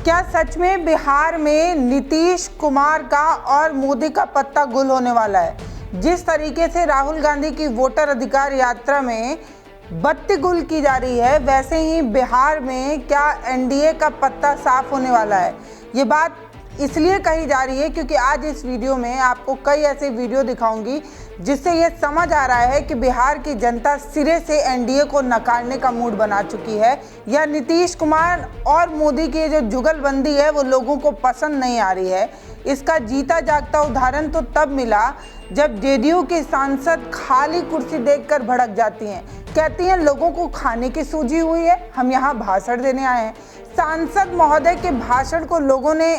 क्या सच में बिहार में नीतीश कुमार का और मोदी का पत्ता गुल होने वाला है? जिस तरीके से राहुल गांधी की वोटर अधिकार यात्रा में बत्ती गुल की जा रही है, वैसे ही बिहार में क्या एनडीए का पत्ता साफ होने वाला है? ये बात इसलिए कही जा रही है क्योंकि आज इस वीडियो में आपको कई ऐसे वीडियो दिखाऊंगी जिससे ये समझ आ रहा है कि बिहार की जनता सिरे से एनडीए को नकारने का मूड बना चुकी है, या नीतीश कुमार और मोदी की जो जुगलबंदी है वो लोगों को पसंद नहीं आ रही है। इसका जीता जागता उदाहरण तो तब मिला जब जेडीयू की सांसद खाली कुर्सी देखकर भड़क जाती हैं, कहती हैं लोगों को खाने की सूझी हुई है, हम यहाँ भाषण देने आए हैं। सांसद महोदय के भाषण को लोगों ने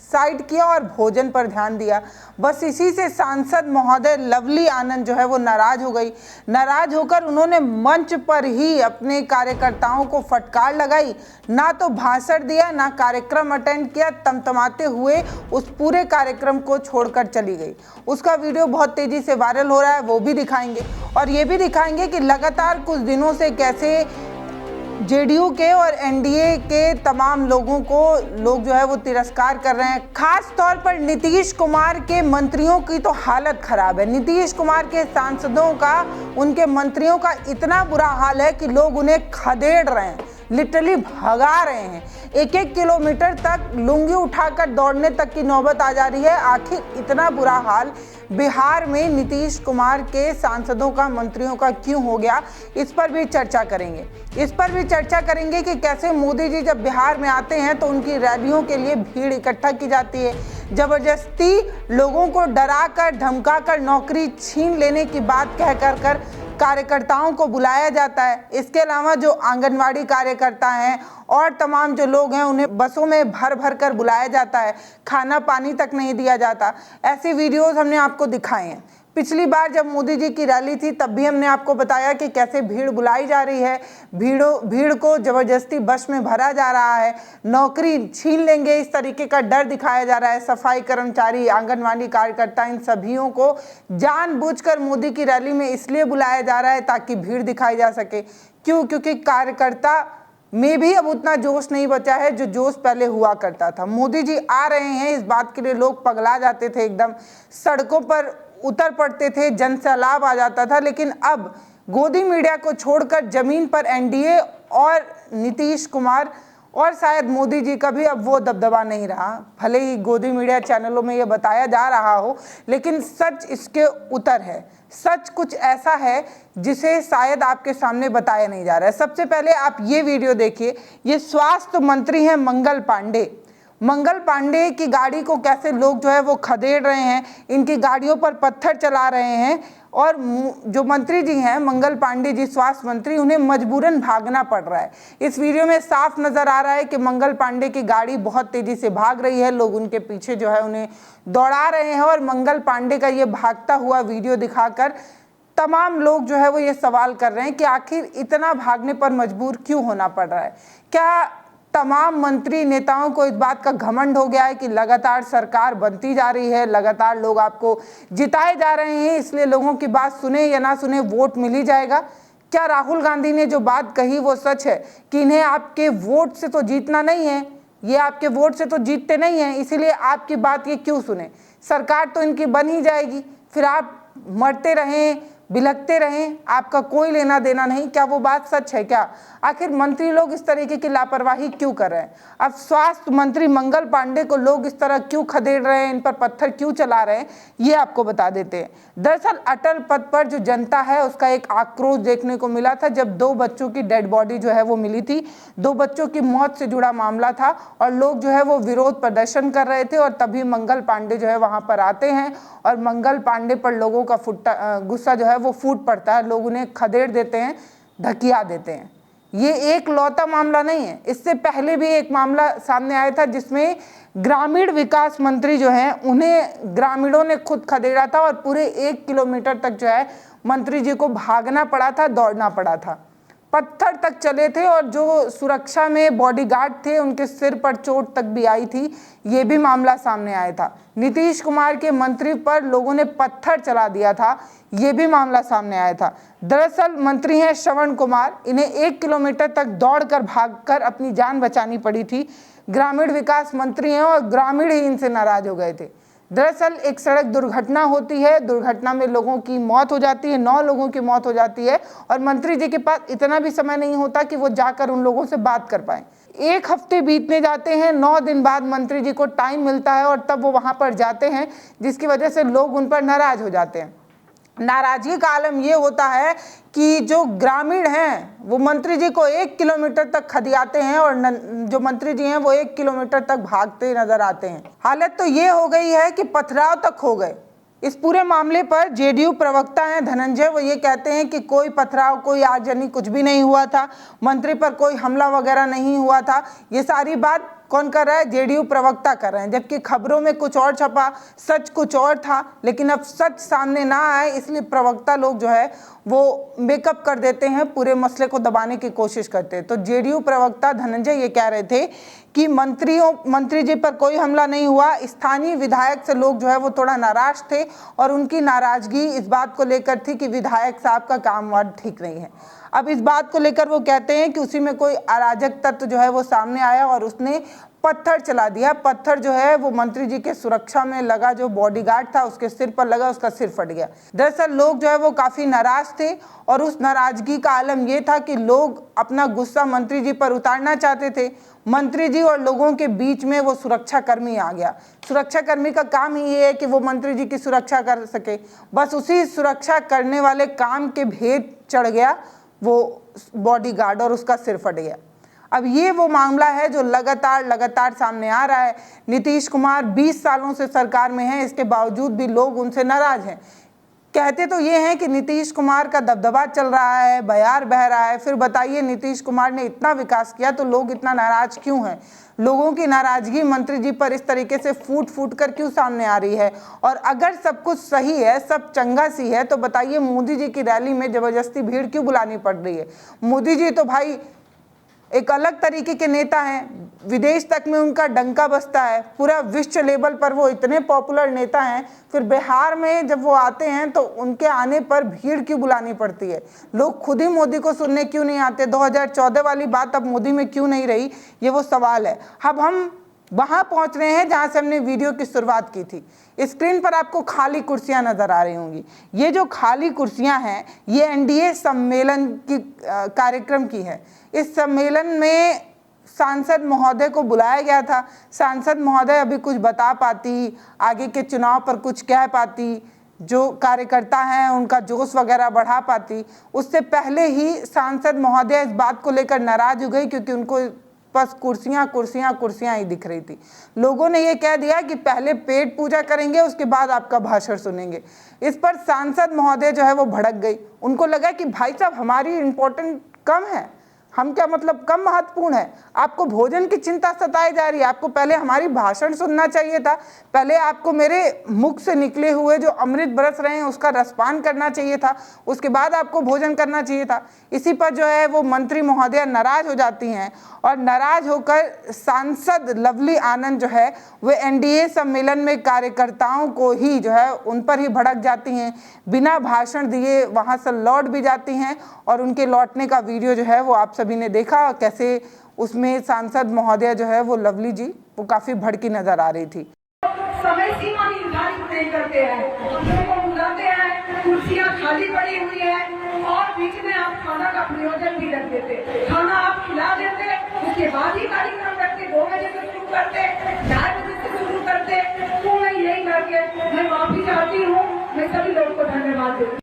साइड किया और भोजन पर ध्यान दिया। बस इसी से सांसद महोदय लवली आनंद जो है वो नाराज हो गई। नाराज होकर उन्होंने मंच पर ही अपने कार्यकर्ताओं को फटकार लगाई। ना तो भाषण दिया, ना कार्यक्रम अटेंड किया, तमतमाते हुए उस पूरे कार्यक्रम को छोड़कर चली गई। उसका वीडियो बहुत तेजी से वायरल हो रहा है, वो भी दिखाएंगे और ये भी दिखाएंगे कि लगातार कुछ दिनों से कैसे जेडीयू के और एनडीए के तमाम लोगों को लोग जो है वो तिरस्कार कर रहे हैं। खास तौर पर नीतीश कुमार के मंत्रियों की तो हालत खराब है। नीतीश कुमार के सांसदों का, उनके मंत्रियों का इतना बुरा हाल है कि लोग उन्हें खदेड़ रहे हैं, लिटरली भगा रहे हैं। 1-1 किलोमीटर तक लुंगी उठाकर दौड़ने तक की नौबत आ जा रही है। आखिर इतना बुरा हाल बिहार में नीतीश कुमार के सांसदों का, मंत्रियों का क्यों हो गया, इस पर भी चर्चा करेंगे। इस पर भी चर्चा करेंगे कि कैसे मोदी जी जब बिहार में आते हैं तो उनकी रैलियों के लिए भीड़ इकट्ठा की जाती है, जबरदस्ती लोगों को डराकर धमकाकर नौकरी छीन लेने की बात कह कर कार्यकर्ताओं को बुलाया जाता है। इसके अलावा जो आंगनवाड़ी कार्यकर्ता हैं और तमाम जो लोग हैं उन्हें बसों में भर भर कर बुलाया जाता है, खाना पानी तक नहीं दिया जाता। ऐसे वीडियोस हमने आपको दिखाए हैं। पिछली बार जब मोदी जी की रैली थी तब भी हमने आपको बताया कि कैसे भीड़ बुलाई जा रही है, भीड़ को जबरदस्ती बस में भरा जा रहा है, नौकरी छीन लेंगे इस तरीके का डर दिखाया जा रहा है। सफाई कर्मचारी, आंगनवाड़ी कार्यकर्ता, इन सभियों को जानबूझकर मोदी की रैली में इसलिए बुलाया जा रहा है ताकि भीड़ दिखाई जा सके। क्यों? क्योंकि कार्यकर्ता में भी अब उतना जोश नहीं बचा है जो जोश पहले हुआ करता था। मोदी जी आ रहे हैं इस बात के लिए लोग पगला जाते थे, एकदम सड़कों पर उतर पड़ते थे, जन सैलाब आ जाता था। लेकिन अब गोदी मीडिया को छोड़कर जमीन पर एनडीए और नीतीश कुमार और शायद मोदी जी का भी अब वो दबदबा नहीं रहा। भले ही गोदी मीडिया चैनलों में ये बताया जा रहा हो, लेकिन सच इसके उतर है। सच कुछ ऐसा है जिसे शायद आपके सामने बताया नहीं जा रहा है। सबसे पहले आप ये वीडियो देखिए। ये स्वास्थ्य मंत्री हैं मंगल पांडे। मंगल पांडे की गाड़ी को कैसे लोग जो है वो खदेड़ रहे हैं, इनकी गाड़ियों पर पत्थर चला रहे हैं। और जो मंत्री जी हैं मंगल पांडे जी, स्वास्थ्य मंत्री, उन्हें मजबूरन भागना पड़ रहा है। इस वीडियो में साफ नजर आ रहा है कि मंगल पांडे की गाड़ी बहुत तेजी से भाग रही है, लोग उनके पीछे जो है उन्हें दौड़ा रहे हैं। और मंगल पांडे का ये भागता हुआ वीडियो दिखाकर तमाम लोग जो है वो ये सवाल कर रहे हैं कि आखिर इतना भागने पर मजबूर क्यों होना पड़ रहा है। क्या तमाम मंत्री नेताओं को इस बात का घमंड हो गया है कि लगातार सरकार बनती जा रही है, लगातार लोग आपको जिताए जा रहे हैं, इसलिए लोगों की बात सुने या ना सुने वोट मिल ही जाएगा? क्या राहुल गांधी ने जो बात कही वो सच है कि इन्हें आपके वोट से तो जीतना नहीं है, ये आपके वोट से तो जीतते नहीं हैं, इसीलिए आपकी बात ये क्यों सुने? सरकार तो इनकी बन ही जाएगी, फिर आप मरते रहें, बिलखते रहें, आपका कोई लेना देना नहीं। क्या वो बात सच है क्या? आखिर मंत्री लोग इस तरीके की लापरवाही क्यों कर रहे हैं? अब स्वास्थ्य मंत्री मंगल पांडे को लोग इस तरह क्यों खदेड़ रहे हैं, इन पर पत्थर क्यों चला रहे हैं, ये आपको बता देते हैं। दरअसल अटल पथ पर जो जनता है उसका एक आक्रोश देखने को मिला था जब 2 बच्चों की डेड बॉडी जो है वो मिली थी। 2 बच्चों की मौत से जुड़ा मामला था और लोग जो है वो विरोध प्रदर्शन कर रहे थे। और तभी मंगल पांडे जो है वहां पर आते हैं और मंगल पांडे पर लोगों का गुस्सा जो है वो फूट पड़ता है, लोग उन्हें खदेड़ देते हैं, धकिया देते हैं। ये एक लौता मामला नहीं है, इससे पहले भी एक मामला सामने आया था जिसमें ग्रामीण विकास मंत्री जो हैं उन्हें ग्रामीणों ने खुद खदेड़ा था और पूरे 1 किलोमीटर तक जो है मंत्री जी को भागना पड़ा था, दौड़ना पड़ा था, पत्थर तक चले थे और जो सुरक्षा में बॉडीगार्ड थे उनके सिर पर चोट तक भी आई थी। ये भी मामला सामने आया था। नीतीश कुमार के मंत्री पर लोगों ने पत्थर चला दिया था, ये भी मामला सामने आया था। दरअसल मंत्री हैं श्रवण कुमार, इन्हें 1 किलोमीटर तक दौड़कर भागकर अपनी जान बचानी पड़ी थी। ग्रामीण विकास मंत्री हैं और ग्रामीण ही इनसे नाराज हो गए थे। दरअसल एक सड़क दुर्घटना होती है, दुर्घटना में लोगों की मौत हो जाती है, 9 लोगों की मौत हो जाती है और मंत्री जी के पास इतना भी समय नहीं होता कि वो जाकर उन लोगों से बात कर पाए। 1 हफ्ते बीतने जाते हैं, 9 दिन बाद मंत्री जी को टाइम मिलता है और तब वो वहां पर जाते हैं, जिसकी वजह से लोग उन पर नाराज हो जाते हैं। नाराजगी का आलम ये होता है कि जो ग्रामीण हैं वो मंत्री जी को 1 किलोमीटर तक खदियाते हैं और जो मंत्री जी हैं वो 1 किलोमीटर तक भागते नजर आते हैं। हालत तो ये हो गई है कि पथराव तक हो गए। इस पूरे मामले पर जेडीयू प्रवक्ता हैं धनंजय, वो ये कहते हैं कि कोई पथराव, कोई आगजनी कुछ भी नहीं हुआ था, मंत्री पर कोई हमला वगैरह नहीं हुआ था। ये सारी बात कौन कर रहा है? जेडीयू प्रवक्ता कर रहे हैं, जबकि खबरों में कुछ और छपा, सच कुछ और था। लेकिन अब सच सामने ना आए इसलिए प्रवक्ता लोग जो है वो मेकअप कर देते हैं, पूरे मसले को दबाने की कोशिश करते हैं। तो जेडीयू प्रवक्ता धनंजय ये कह रहे थे कि मंत्री जी पर कोई हमला नहीं हुआ। स्थानीय विधायक से लोग जो है वो थोड़ा नाराज थे और उनकी नाराजगी इस बात को लेकर थी कि विधायक साहब का काम वाद ठीक नहीं है। अब इस बात को लेकर वो कहते हैं कि उसी में कोई अराजक तत्व जो है वो सामने आया और उसने पत्थर चला दिया। पत्थर जो है वो मंत्री जी के सुरक्षा में लगा, जो बॉडीगार्ड था उसके सिर पर लगा, उसका सिर फट गया। दरअसल लोग जो है वो काफी नाराज थे और उस नाराजगी का आलम ये था कि लोग अपना गुस्सा मंत्री जी पर उतारना चाहते थे। मंत्री जी और लोगों के बीच में वो सुरक्षा कर्मी आ गया। सुरक्षा कर्मी का काम ही ये है कि वो मंत्री जी की सुरक्षा कर सके। बस उसी सुरक्षा करने वाले काम के भेद चढ़ गया वो बॉडीगार्ड और उसका सिर फट गया। अब ये वो मामला है जो लगातार सामने आ रहा है। नीतीश कुमार 20 सालों से सरकार में हैं, इसके बावजूद भी लोग उनसे नाराज हैं। कहते तो ये हैं कि नीतीश कुमार का दबदबा चल रहा है, बयार बह रहा है। फिर बताइए, नीतीश कुमार ने इतना विकास किया तो लोग इतना नाराज क्यों हैं? लोगों की नाराजगी मंत्री जी पर इस तरीके से फूट कर क्यों सामने आ रही है? और अगर सब कुछ सही है, सब चंगा सी है, तो बताइए मोदी जी की रैली में जबरदस्ती भीड़ क्यों बुलानी पड़ रही है? मोदी जी तो भाई एक अलग तरीके के नेता हैं, विदेश तक में उनका डंका बजता है, पूरा विश्व लेवल पर वो इतने पॉपुलर नेता हैं। फिर बिहार में जब वो आते हैं तो उनके आने पर भीड़ क्यों बुलानी पड़ती है? लोग खुद ही मोदी को सुनने क्यों नहीं आते? 2014 वाली बात अब मोदी में क्यों नहीं रही, ये वो सवाल है। अब हम वहां पहुंच रहे हैं जहां से हमने वीडियो की शुरुआत की थी। स्क्रीन पर आपको खाली कुर्सियां नजर आ रही होंगी। ये जो खाली कुर्सियां हैं ये एनडीए सम्मेलन की कार्यक्रम की है। इस सम्मेलन में सांसद महोदय को बुलाया गया था। सांसद महोदय अभी कुछ बता पाती, आगे के चुनाव पर कुछ कह पाती, जो कार्यकर्ता हैं उनका जोश वगैरह बढ़ा पाती। उससे पहले ही सांसद महोदय इस बात को लेकर नाराज हो गई क्योंकि उनको बस कुर्सियां ही दिख रही थी। लोगों ने ये कह दिया कि पहले पेट पूजा करेंगे, उसके बाद आपका भाषण सुनेंगे। इस पर सांसद महोदय जो है वो भड़क गई। उनको लगा कि भाई साहब हमारी इम्पोर्टेंट कम है, हम क्या मतलब कम महत्वपूर्ण है? आपको भोजन की चिंता सताई जा रही है, आपको पहले हमारी भाषण सुनना चाहिए था, पहले आपको मेरे मुख से निकले हुए जो अमृत बरस रहे हैं उसका रसपान करना चाहिए था, उसके बाद आपको भोजन करना चाहिए था। इसी पर जो है वो मंत्री महोदया नाराज हो जाती हैं और नाराज होकर सांसद लवली आनंद जो है वो एनडीए सम्मेलन में कार्यकर्ताओं को ही जो है उन पर ही भड़क जाती हैं, बिना भाषण दिए वहां से लौट भी जाती हैं। और उनके लौटने का वीडियो जो है वो आप सभी ने देखा, कैसे उसमें सांसद महोदया जो है वो लवली जी वो काफी भड़की नजर आ रही थी। समय सीमा निर्धारित नहीं करते हैं, लोगों को बुलाते हैं, कुर्सियां खाली पड़ी हुई है और बीच में आप खाना का प्रयोजन भी रख देते, खाना आप खिला देते, उसके बाद ही कार्यक्रम रखते, 2 बजे से शुरू करते, 4 बजे से शुरू करते। तो मैं यही करके मैं माफी चाहती हूँ, मैं सभी लोगों को धन्यवाद देती हूँ।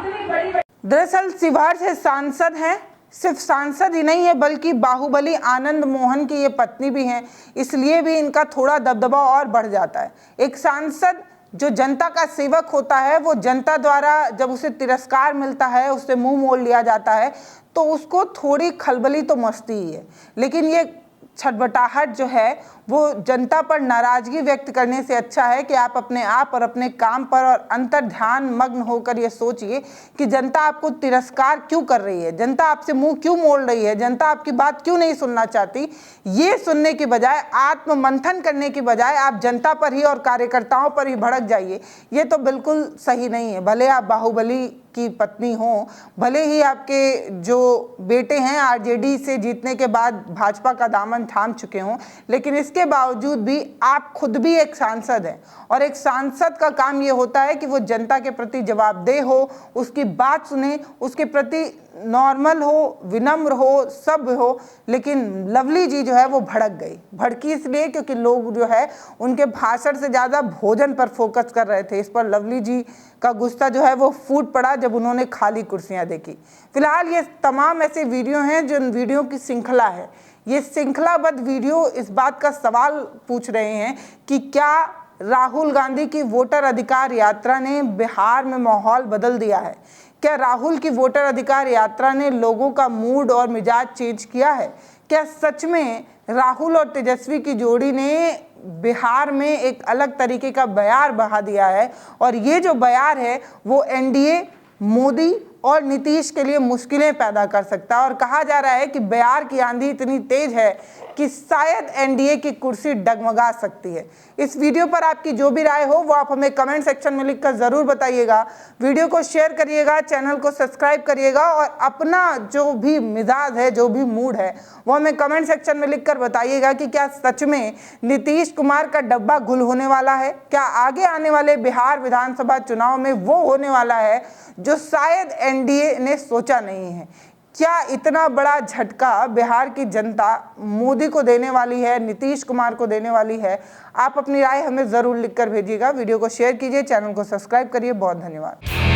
इतनी बड़ी दरअसल शिवहर से सांसद हैं, सिर्फ सांसद ही नहीं है बल्कि बाहुबली आनंद मोहन की ये पत्नी भी हैं, इसलिए भी इनका थोड़ा दबदबा और बढ़ जाता है। एक सांसद जो जनता का सेवक होता है, वो जनता द्वारा जब उसे तिरस्कार मिलता है, उससे मुंह मोड़ लिया जाता है, तो उसको थोड़ी खलबली तो मचती ही है। लेकिन ये छटपटाहट जो है वो जनता पर नाराजगी व्यक्त करने से अच्छा है कि आप अपने आप और अपने काम पर और अंतर ध्यान मग्न होकर ये सोचिए कि जनता आपको तिरस्कार क्यों कर रही है, जनता आपसे मुंह क्यों मोड़ रही है, जनता आपकी बात क्यों नहीं सुनना चाहती। ये सुनने की बजाय, आत्म मंथन करने की बजाय आप जनता पर ही और कार्यकर्ताओं पर ही भड़क जाइए, ये तो बिल्कुल सही नहीं है। भले आप बाहुबली की पत्नी हो, भले ही आपके जो बेटे हैं आरजेडी से जीतने के बाद भाजपा का दामन थाम चुके हों, लेकिन इसके बावजूद भी आप खुद भी एक सांसद हैं और एक सांसद का काम ये होता है कि वो जनता के प्रति जवाबदेह हो, उसकी बात सुने, उसके प्रति नॉर्मल हो, विनम्र हो, सब हो। लेकिन लवली जी जो है वो भड़की इसलिए क्योंकि लोग जो है उनके भाषण से ज़्यादा भोजन पर फोकस कर रहे थे। इस पर लवली जी का गुस्सा जो है वो फूट पड़ा जब उन्होंने खाली कुर्सियां देखी। फिलहाल ये तमाम ऐसे वीडियो हैं जो वीडियो की श्रृंखला है। ये श्रृंखलाबद्ध वीडियो इस बात का सवाल पूछ रहे हैं कि क्या राहुल गांधी की वोटर अधिकार यात्रा ने बिहार में माहौल बदल दिया है? क्या राहुल की वोटर अधिकार यात्रा ने लोगों का मूड और मिजाज चेंज किया है? क्या सच में राहुल और तेजस्वी की जोड़ी ने बिहार में एक अलग तरीके का बयार बहा दिया है और ये जो बयार है वो एनडीए, मोदी और नीतीश के लिए मुश्किलें पैदा कर सकता है? और कहा जा रहा है कि बयार की आंधी इतनी तेज है कि शायद एनडीए की कुर्सी डगमगा सकती है। इस वीडियो पर आपकी जो भी राय हो वो आप हमें कमेंट सेक्शन में लिखकर ज़रूर बताइएगा। वीडियो को शेयर करिएगा, चैनल को सब्सक्राइब करिएगा और अपना जो भी मिजाज है, जो भी मूड है वो हमें कमेंट सेक्शन में लिखकर बताइएगा कि क्या सच में नीतीश कुमार का डब्बा गुल होने वाला है? क्या आगे आने वाले बिहार विधानसभा चुनाव में वो होने वाला है जो शायद एनडीए ने सोचा नहीं है? क्या इतना बड़ा झटका बिहार की जनता मोदी को देने वाली है, नीतीश कुमार को देने वाली है? आप अपनी राय हमें ज़रूर लिखकर भेजिएगा। वीडियो को शेयर कीजिए, चैनल को सब्सक्राइब करिए। बहुत धन्यवाद।